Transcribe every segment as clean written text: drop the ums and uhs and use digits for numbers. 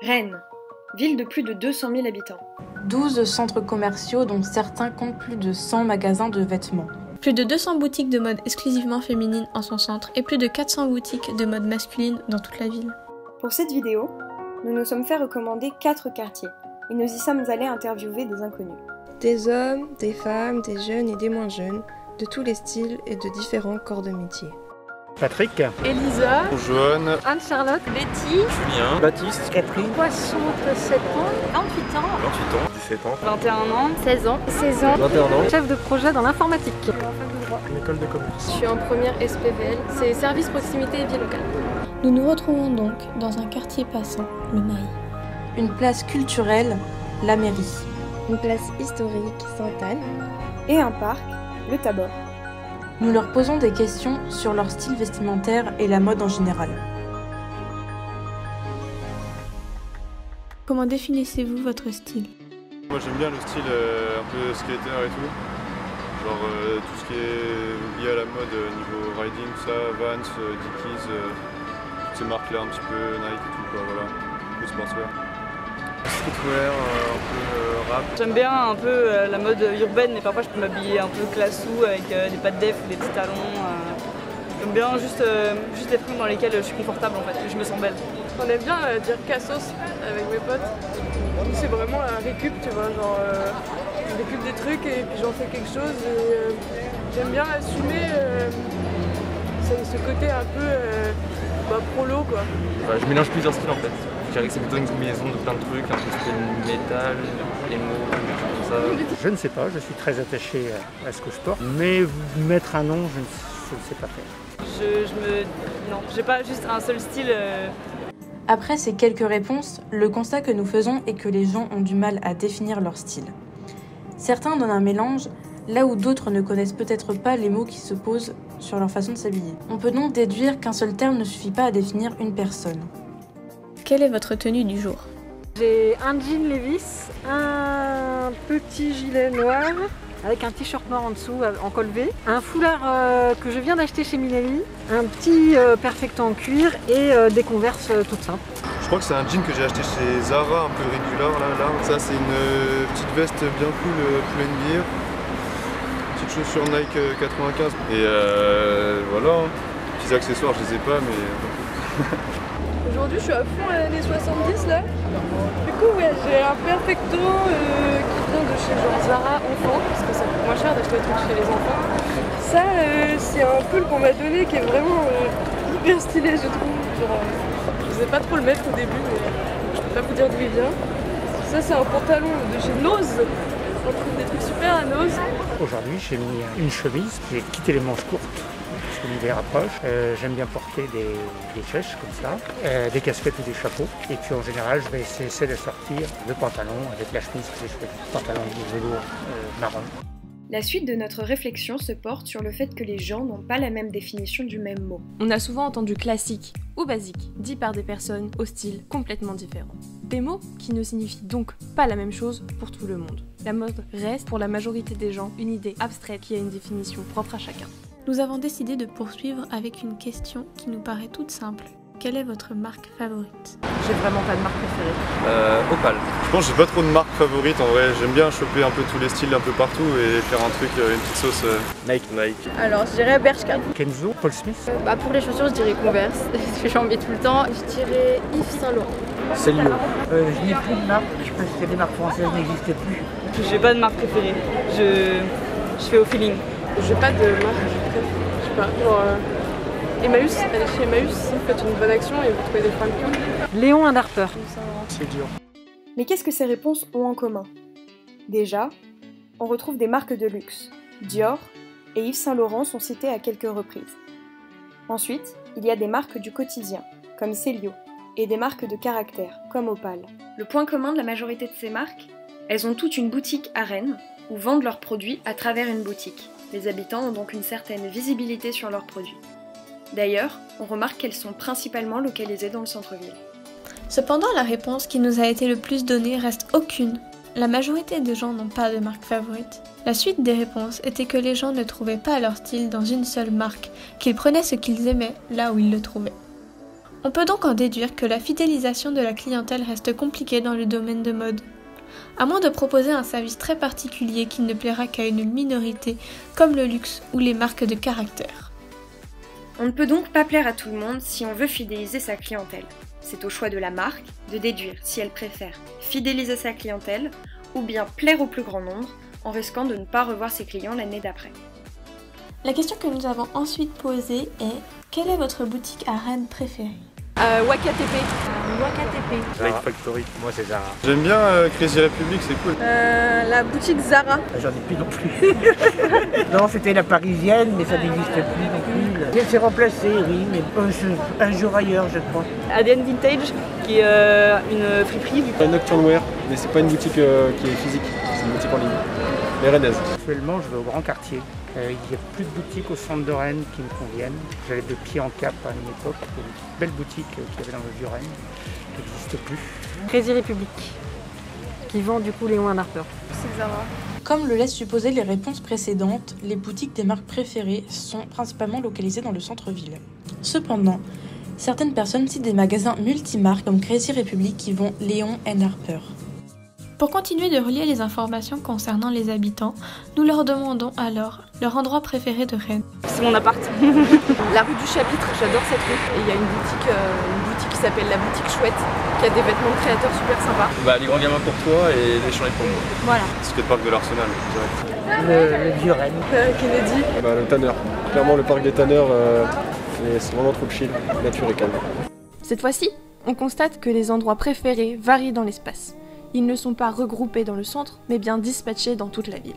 Rennes, ville de plus de 200 000 habitants. 12 centres commerciaux dont certains comptent plus de 100 magasins de vêtements. Plus de 200 boutiques de mode exclusivement féminine en son centre et plus de 400 boutiques de mode masculine dans toute la ville. Pour cette vidéo, nous nous sommes fait recommander 4 quartiers et nous y sommes allés interviewer des inconnus. Des hommes, des femmes, des jeunes et des moins jeunes, de tous les styles et de différents corps de métier. Patrick, Elisa, Joanne, Anne-Charlotte, Betty, Julien, Baptiste, Catherine, 67 ans, 28 ans, 28 ans, 17 ans, 21 ans, 16 ans, 16 ans, 21 ans, chef de projet dans l'informatique. une école de commerce. Je suis en première SPVL, c'est Service Proximité et Vie Locale. Nous nous retrouvons donc dans un quartier passant, le Mail. Une place culturelle, la mairie. Une place historique, Sainte-Anne. Et un parc, le Tabor. Nous leur posons des questions sur leur style vestimentaire et la mode en général. Comment définissez-vous votre style? Moi j'aime bien le style un peu skater et tout. Genre tout ce qui est lié à la mode niveau riding, tout ça, Vans, Dickies, toutes ces marques là un petit peu Nike et tout quoi, voilà. Un peu sportswear. Streetwear, un peu rap. J'aime bien un peu la mode urbaine, mais parfois je peux m'habiller un peu classou avec des pattes def ou des petits talons. J'aime bien juste les fringues dans lesquelles je suis confortable en fait, je me sens belle. On aime bien dire cassos avec mes potes. C'est vraiment la récup, tu vois, genre je récup des trucs et puis j'en fais quelque chose et j'aime bien assumer ce côté un peu prolo quoi. Bah, je mélange plusieurs styles en fait. Je dirais que c'est plutôt une combinaison de plein de trucs, un peu style métal, émo, tout ça. Je ne sais pas, je suis très attaché à ce que je porte, mais mettre un nom, je ne sais pas faire. Non, j'ai pas juste un seul style. Après ces quelques réponses, le constat que nous faisons est que les gens ont du mal à définir leur style. Certains donnent un mélange, là où d'autres ne connaissent peut-être pas les mots qui se posent sur leur façon de s'habiller. On peut donc déduire qu'un seul terme ne suffit pas à définir une personne. Quelle est votre tenue du jour? J'ai un jean Levi's, un petit gilet noir avec un t-shirt noir en dessous en col V, un foulard que je viens d'acheter chez Minelli, un petit perfecto en cuir et des Converse toutes simples. Je crois que c'est un jean que j'ai acheté chez Zara, un peu régular là. Ça c'est une petite veste bien cool pleine bière. Petite chaussure Nike 95. Et voilà, petits accessoires je les ai pas mais... Aujourd'hui je suis à fond à l'année 70 là. Du coup ouais, j'ai un perfecto qui vient de chez genre Zara enfant, parce que ça coûte moins cher d'acheter des trucs chez les enfants. Ça c'est un pull qu'on m'a donné qui est vraiment hyper stylé je trouve. Genre, je sais pas trop le mettre au début mais je peux pas vous dire d'où il vient. Ça c'est un pantalon de chez Nose. On trouve des trucs super à Nose. Aujourd'hui, j'ai mis une chemise, j'ai quitté les manches courtes, parce que l'hiver approche. J'aime bien porter des chèches comme ça, des casquettes ou des chapeaux. Et puis en général, je vais essayer de sortir le pantalon avec la chemise que j'ai choisie, pantalon de velours marron. La suite de notre réflexion se porte sur le fait que les gens n'ont pas la même définition du même mot. On a souvent entendu classique ou basique, dit par des personnes au style complètement différent. Des mots qui ne signifient donc pas la même chose pour tout le monde. La mode reste pour la majorité des gens une idée abstraite qui a une définition propre à chacun. Nous avons décidé de poursuivre avec une question qui nous paraît toute simple. Quelle est votre marque favorite? J'ai vraiment pas de marque préférée. Opal. Je pense que j'ai pas trop de marques favorites en vrai, j'aime bien choper un peu tous les styles un peu partout et faire un truc, une petite sauce Nike. Alors je dirais Bershka. Kenzo, Paul Smith. Pour les chaussures je dirais Converse, parce que j'en mets tout le temps. Je dirais Yves Saint Laurent. C'est Lio. Je n'ai plus de marque, je pense que les marques françaises n'existent plus. J'ai pas de marque préférée, je fais au feeling. J'ai pas de marque, je sais pas, genre Emmaüs, allez chez Emmaüs, vous faites une bonne action et vous trouvez des fringues cool. Léon and Harper. C'est dur. Mais qu'est-ce que ces réponses ont en commun? Déjà, on retrouve des marques de luxe. Dior et Yves Saint Laurent sont cités à quelques reprises. Ensuite, il y a des marques du quotidien, comme Célio, et des marques de caractère, comme Opal. Le point commun de la majorité de ces marques, elles ont toutes une boutique à Rennes, ou vendent leurs produits à travers une boutique. Les habitants ont donc une certaine visibilité sur leurs produits. D'ailleurs, on remarque qu'elles sont principalement localisées dans le centre-ville. Cependant, la réponse qui nous a été le plus donnée reste aucune. La majorité des gens n'ont pas de marque favorite. La suite des réponses était que les gens ne trouvaient pas leur style dans une seule marque, qu'ils prenaient ce qu'ils aimaient là où ils le trouvaient. On peut donc en déduire que la fidélisation de la clientèle reste compliquée dans le domaine de mode. À moins de proposer un service très particulier qui ne plaira qu'à une minorité, comme le luxe ou les marques de caractère. On ne peut donc pas plaire à tout le monde si on veut fidéliser sa clientèle. C'est au choix de la marque de déduire si elle préfère fidéliser sa clientèle ou bien plaire au plus grand nombre en risquant de ne pas revoir ses clients l'année d'après. La question que nous avons ensuite posée est « Quelle est votre boutique à Rennes préférée ?» WakaTP. WakaTP. Light Factory, moi c'est Zara. J'aime bien Crazy Republic, c'est cool. La boutique Zara. J'en ai plus non plus. Non, c'était la parisienne, mais ça n'existe plus non plus. Elle s'est remplacée, oui, mais un jour ailleurs, je crois. ADN Vintage, qui est une friperie. Nocturne Wear, mais c'est pas une boutique qui est physique, c'est une boutique en ligne. Les Rennaises. Actuellement, je vais au Grand Quartier. Il n'y a plus de boutiques au centre de Rennes qui me conviennent. J'allais de Pied en Cap à une époque. Il y avait une belle boutique qu'il y avait dans le Vieux-Rennes qui n'existe plus. Crazy Republic, qui vend du coup Léon Harper. C'est Zara. Comme le laissent supposer les réponses précédentes, les boutiques des marques préférées sont principalement localisées dans le centre-ville. Cependant, certaines personnes citent des magasins multimarques comme Crazy Republic qui vendent Léon Harper. Pour continuer de relier les informations concernant les habitants, nous leur demandons alors leur endroit préféré de Rennes. C'est mon appart. La rue du Chapitre, j'adore cette rue. Et il y a une boutique qui s'appelle la boutique Chouette, qui a des vêtements de créateurs super sympas. Les grands gamins pour toi et les chandelles pour moi. Voilà. Skatepark de l'Arsenal, direct. Le Vieux-Rennes. Kennedy. Le Tanner. Clairement, le parc des Tanneurs, c'est vraiment trop chill, nature et calme. Cette fois-ci, on constate que les endroits préférés varient dans l'espace. Ils ne sont pas regroupés dans le centre, mais bien dispatchés dans toute la ville.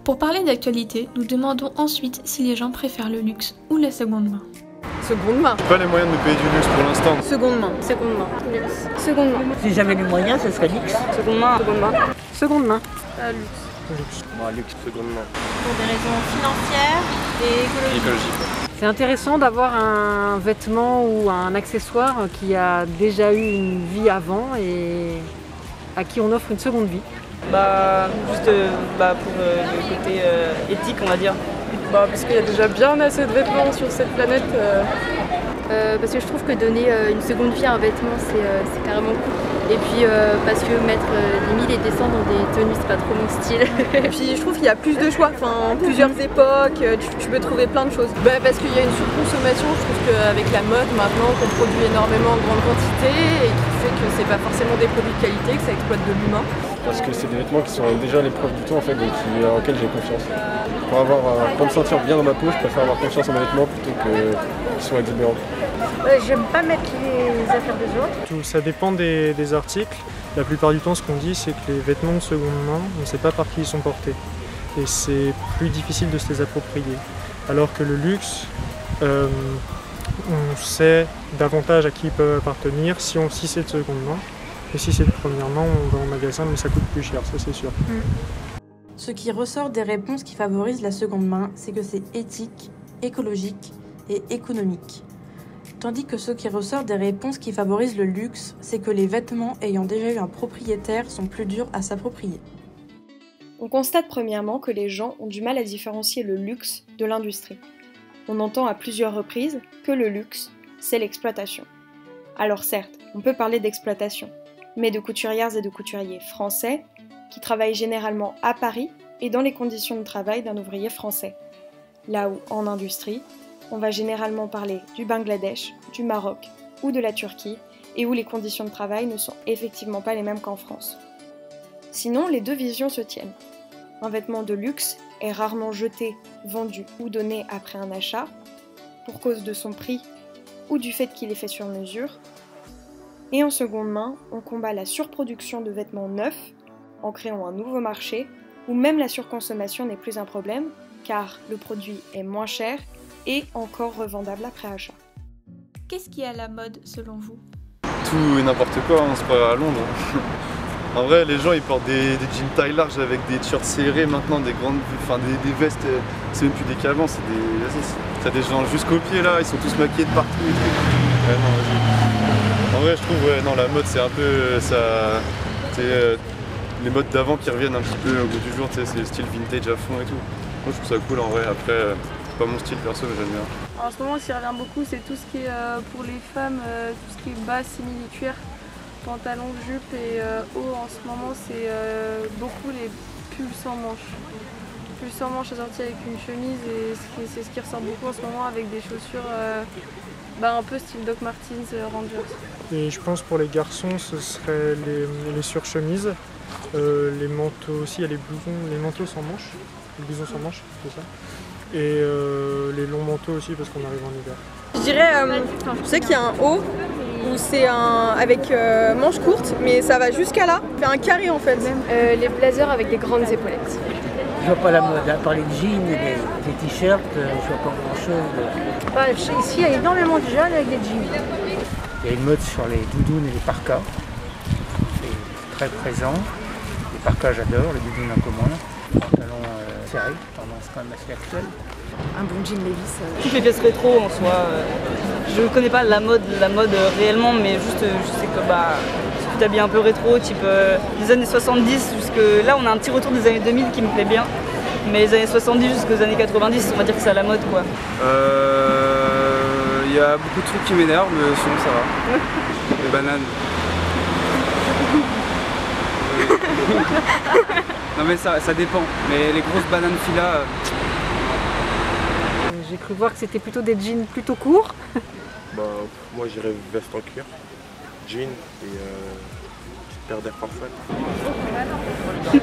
Pour parler d'actualité, nous demandons ensuite si les gens préfèrent le luxe ou la seconde main. Seconde main. J'ai pas les moyens de me payer du luxe pour l'instant. Seconde main. Seconde main. Luxe. Seconde main. Si j'avais les moyens, ce serait luxe. Seconde main. Seconde main. Seconde main. Luxe. Luxe, seconde main. Pour des raisons financières et écologiques. C'est intéressant d'avoir un vêtement ou un accessoire qui a déjà eu une vie avant et à qui on offre une seconde vie. Juste pour le côté éthique, on va dire. Parce qu'il y a déjà bien assez de vêtements sur cette planète. Parce que je trouve que donner une seconde vie à un vêtement, c'est carrément cool. Et puis parce que mettre des 1000 et des 100 dans des tenues, c'est pas trop mon style. Et puis je trouve qu'il y a plus de choix, plusieurs époques, tu peux trouver plein de choses. Parce qu'il y a une surconsommation, je trouve qu'avec la mode maintenant, qu'on produit énormément en grande quantité et qui fait que c'est pas forcément des produits de qualité, que ça exploite de l'humain. Parce que c'est des vêtements qui sont déjà l'épreuve du temps en fait, et auxquels j'ai confiance. Pour me sentir bien dans ma peau, je préfère avoir confiance en mes vêtements plutôt qu'ils soient exubérants. J'aime pas mettre les affaires des autres. Tout ça dépend des articles. La plupart du temps, ce qu'on dit, c'est que les vêtements de seconde main, on ne sait pas par qui ils sont portés. Et c'est plus difficile de se les approprier. Alors que le luxe, on sait davantage à qui ils peuvent appartenir si c'est de seconde main. Et si c'est de première main, on va en magasin, mais ça coûte plus cher, ça c'est sûr. Ce qui ressort des réponses qui favorisent la seconde main, c'est que c'est éthique, écologique et économique. Tandis que ce qui ressort des réponses qui favorisent le luxe, c'est que les vêtements ayant déjà eu un propriétaire sont plus durs à s'approprier. On constate premièrement que les gens ont du mal à différencier le luxe de l'industrie. On entend à plusieurs reprises que le luxe, c'est l'exploitation. Alors certes, on peut parler d'exploitation, mais de couturières et de couturiers français qui travaillent généralement à Paris et dans les conditions de travail d'un ouvrier français. Là où, en industrie, on va généralement parler du Bangladesh, du Maroc ou de la Turquie, et où les conditions de travail ne sont effectivement pas les mêmes qu'en France. Sinon, les deux visions se tiennent. Un vêtement de luxe est rarement jeté, vendu ou donné après un achat, pour cause de son prix ou du fait qu'il est fait sur mesure. Et en seconde main, on combat la surproduction de vêtements neufs en créant un nouveau marché où même la surconsommation n'est plus un problème car le produit est moins cher et encore revendable après achat. Qu'est-ce qui est à la mode selon vous? Tout et n'importe quoi, on se croit à Londres. En vrai, les gens ils portent des jeans taille large avec des t-shirts serrés maintenant, des vestes, c'est même plus des qu'avant, t'as des gens jusqu'aux pieds là, ils sont tous maquillés de partout. Ouais, non, vas-y. En vrai, je trouve, la mode c'est un peu ça. Les modes d'avant qui reviennent un petit peu au bout du jour, c'est le style vintage à fond et tout. Moi je trouve ça cool en vrai. Après, C'est pas mon style perso, mais j'aime bien. En ce moment, ce qui revient beaucoup, c'est tout ce qui est pour les femmes, tout ce qui est bas simili-cuir, pantalon, jupe et haut. En ce moment, c'est beaucoup les pulls sans manches. Pulls sans manches assortis avec une chemise et c'est ce qui ressort beaucoup en ce moment avec des chaussures un peu style Doc Martens, Rangers. Et je pense pour les garçons, ce serait les surchemises, les manteaux aussi, il y a les manteaux sans manches, les blousons sans manches, c'est ça. Et les longs manteaux aussi parce qu'on arrive en hiver. Je dirais, je sais qu'il y a un haut où c'est avec manches courtes, mais ça va jusqu'à là, c'est un carré en fait. Les blazers avec des grandes épaulettes. Je vois pas la mode, à part les jeans et les t-shirts, je vois pas grand chose. Ici, il y a énormément de jeunes avec des jeans. Il y a une mode sur les doudounes et les parkas. C'est très présent. Les parkas j'adore, les doudounes un peu moins. Pantalons serrés, tendance quand même assez actuelle. Un bon jean Levi's. Toutes les pièces rétro en soi. Je ne connais pas la mode réellement, mais juste je sais que tu t'habilles un peu rétro, type des années 70 jusque là on a un petit retour des années 2000 qui me plaît bien. Mais les années 70 jusqu'aux années 90, on va dire que c'est à la mode quoi. Il y a beaucoup de trucs qui m'énervent, mais sinon ça va. Les bananes. Non mais ça dépend, mais les grosses bananes fila... J'ai cru voir que c'était plutôt des jeans plutôt courts. Moi j'irais veste en cuir, jean et petite paire d'Air Force One.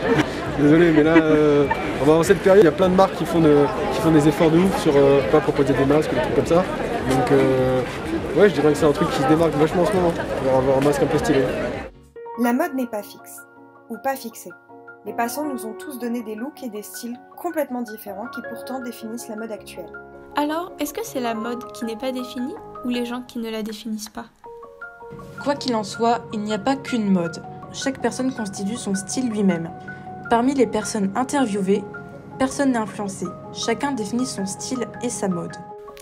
Désolé mais là, dans cette période il y a plein de marques qui font des efforts de ouf sur pas proposer des masques ou des trucs comme ça. Donc ouais, je dirais que c'est un truc qui se démarque vachement en ce moment, pour avoir un masque un peu stylé. La mode n'est pas fixe, ou pas fixée. Les passants nous ont tous donné des looks et des styles complètement différents qui pourtant définissent la mode actuelle. Alors, est-ce que c'est la mode qui n'est pas définie ou les gens qui ne la définissent pas? Quoi qu'il en soit, il n'y a pas qu'une mode. Chaque personne constitue son style lui-même. Parmi les personnes interviewées, personne n'est influencé. Chacun définit son style et sa mode.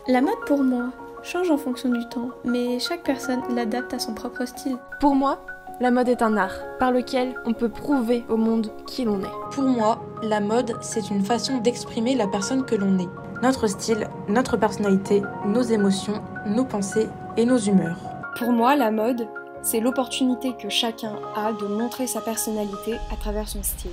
La mode pour moi change en fonction du temps, mais chaque personne l'adapte à son propre style. Pour moi, la mode est un art par lequel on peut prouver au monde qui l'on est. Pour moi, la mode, c'est une façon d'exprimer la personne que l'on est. Notre style, notre personnalité, nos émotions, nos pensées et nos humeurs. Pour moi, la mode, c'est l'opportunité que chacun a de montrer sa personnalité à travers son style.